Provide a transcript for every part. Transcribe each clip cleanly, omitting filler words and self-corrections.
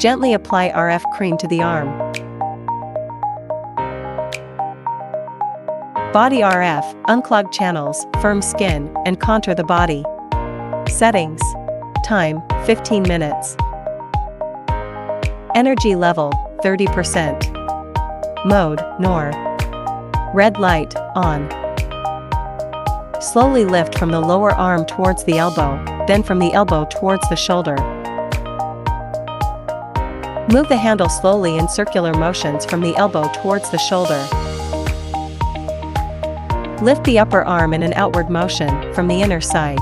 Gently apply RF cream to the arm. Body RF, unclog channels, firm skin, and contour the body. Settings. Time, 15 minutes. Energy level, 30%. Mode, NOR. Red light, on. Slowly lift from the lower arm towards the elbow, then from the elbow towards the shoulder. Move the handle slowly in circular motions from the elbow towards the shoulder. Lift the upper arm in an outward motion from the inner side.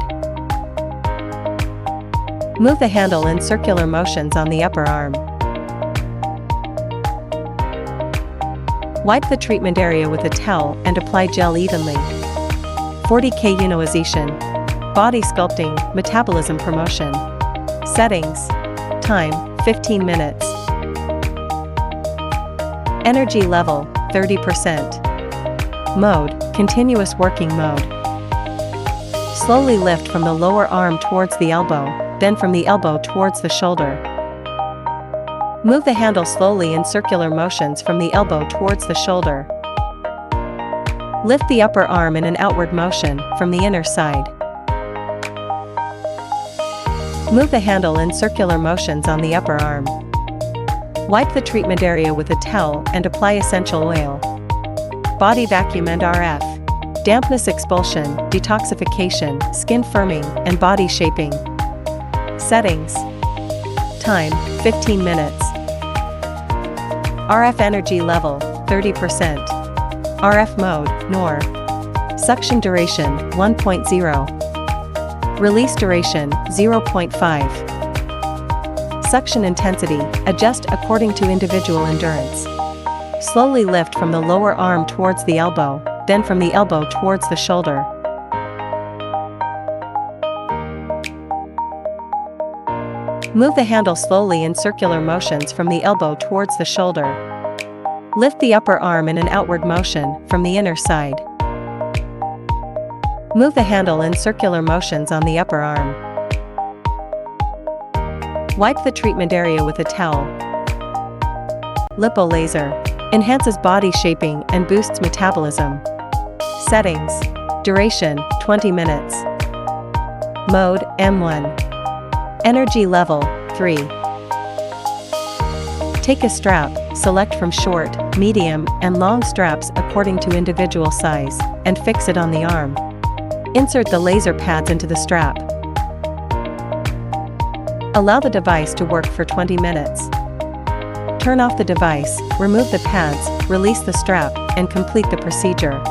Move the handle in circular motions on the upper arm. Wipe the treatment area with a towel and apply gel evenly. 40K Unionization. Body sculpting, metabolism promotion. Settings. Time, 15 minutes. Energy level, 30%. Mode, continuous working mode. Slowly lift from the lower arm towards the elbow, then from the elbow towards the shoulder. Move the handle slowly in circular motions from the elbow towards the shoulder. Lift the upper arm in an outward motion from the inner side. Move the handle in circular motions on the upper arm. Wipe the treatment area with a towel and apply essential oil. Body vacuum and RF. Dampness expulsion, detoxification, skin firming, and body shaping. Settings. Time, 15 minutes. RF energy level, 30%. RF mode, NOR. Suction duration, 1.0. Release duration, 0.5. Suction intensity, adjust according to individual endurance. Slowly lift from the lower arm towards the elbow, then from the elbow towards the shoulder. Move the handle slowly in circular motions from the elbow towards the shoulder. Lift the upper arm in an outward motion from the inner side. Move the handle in circular motions on the upper arm. Wipe the treatment area with a towel. Lipo laser. Enhances body shaping and boosts metabolism. Settings. Duration, 20 minutes. Mode, M1. Energy level, 3. Take a strap, select from short, medium, and long straps according to individual size, and fix it on the arm. Insert the laser pads into the strap. Allow the device to work for 20 minutes. Turn off the device, remove the pads, release the strap, and complete the procedure.